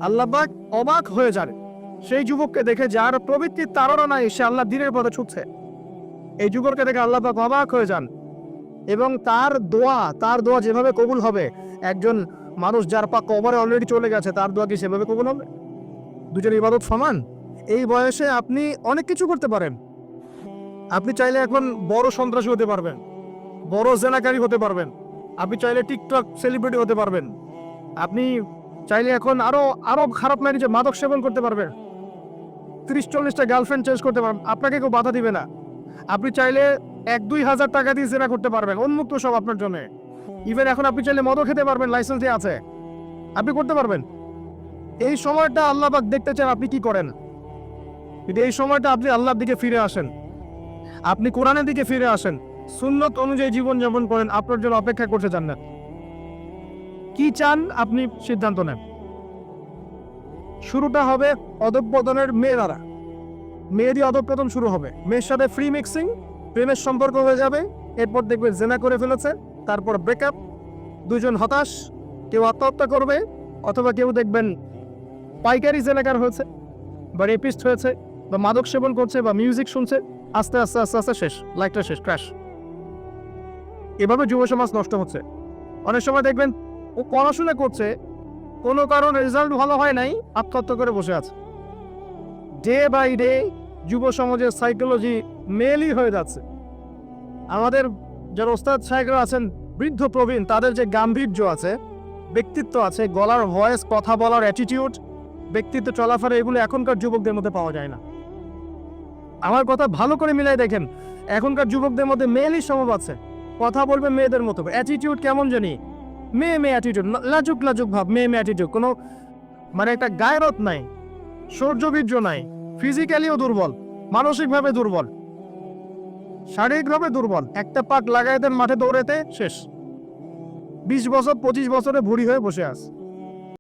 আল্লাহ পাক অবাক হয়ে যান সেই যুবককে দেখে, যার প্রবৃত্তির তাড়না নাই, সে আল্লাহ দিনের পথে ছুটছে। এই যুবককে দেখে আল্লাহ পাক অবাক হয়ে যান এবং তার দোয়া যেভাবে কবুল হবে, একজন মানুষ যার পা কবরে অলরেডি চলে গেছে, তার দোয়া কি সেভাবে কবুল হবে? দুজন ইবাদত সমান। এই বয়সে আপনি অনেক কিছু করতে পারেন। আপনি চাইলে এখন বড় সন্ত্রাসী হতে পারবেন, বড় জেনাকারী হতে পারবেন, আপনি চাইলে টিকটক সেলিব্রিটি হতে পারবেন, আপনি চাইলে এখন আরো খারাপ ম্যানেজে মাদক সেবন করতে পারবেন, 30-40টা গার্লফ্রেন্ড চেঞ্জ করতে পারবেন, আপনাকে কেউ বাধা দিবে না। আপনি চাইলে 1-2 হাজার টাকা দিয়ে জেনা করতে পারবেন, উন্মুক্ত সব আপনার জন্য। ইভেন এখন আপনি চাইলে মদও খেতে পারবেন, লাইসেন্সে আছে, আপনি করতে পারবেন। এই সময়টা আল্লাহ পাক দেখতে চান আপনি কি করেন। কিন্তু এই সময়টা আপনি আল্লাহর দিকে ফিরে আসেন, আপনি কোরআনের দিকে ফিরে আসেন, সুন্নত অনুযায়ী জীবনযাপন করেন, আপনার জন্য অপেক্ষা করতে চান না। কি চান আপনি সিদ্ধান্ত নেন। শুরুটা হবে অধঃপতনের মেয়ে দ্বারা, মেয়ে দিয়ে অধঃপতন শুরু হবে, মেয়ের সাথে ফ্রি মিক্সিং, প্রেমের সম্পর্ক হয়ে যাবে, এরপর দেখবেন জেনা করে ফেলেছে, তারপর ব্রেকআপ, দুজন হতাশ, কেউ আত্মহত্যা করবে, অথবা কেউ দেখবেন পাইকারি জেনাকার হয়েছে বা রেপিস্ট হয়েছে বা মাদক সেবন করছে বা মিউজিক শুনছে, আস্তে আস্তে আস্তে আস্তে শেষ, লাইফটা শেষ, ক্র্যাশ। এভাবে যুব সমাজ নষ্ট হচ্ছে। অনেক সময় দেখবেন ও পড়াশোনা করছে, কোনো কারণে রেজাল্ট ভালো হয় নাই, আত্মহত্যা করে বসে আছে। ডে বাই ডে যুব সমাজের সাইকোলজি মেলই হয়ে যাচ্ছে। আমাদের যারা ওস্তাদ সাহেবরা আছেন, বৃদ্ধ প্রবীণ, তাদের যে গাম্ভীর্য আছে, ব্যক্তিত্ব আছে, গলার ভয়েস, কথা বলার অ্যাটিটিউড, ব্যক্তিত্ব, চলাফেরা, এগুলো এখনকার যুবকদের মধ্যে পাওয়া যায় না। আমার কথা ভালো করে মিলাই দেখেন, এখনকার যুবকদের মধ্যে মেয়েলই স্বভাব আছে, কথা বলবে মেয়েদের মতো, অ্যাটিটিউড কেমন জানি মেয়ে অ্যাটিটিউড, লাজুক লাজুক ভাব, মেয়ে অ্যাটিটিউড, কোনো মানে একটা গায়রত নাই, শৌর্যবীর্য নাই, ফিজিক্যালিও দুর্বল, মানসিকভাবে দুর্বল, শারীরিকভাবে দুর্বল। একটা পাক লাগাই দেন মাঠে দৌড়েতে, শেষ। 20 বছর 25 বছরে ভুড়ি হয়ে বসে আছে।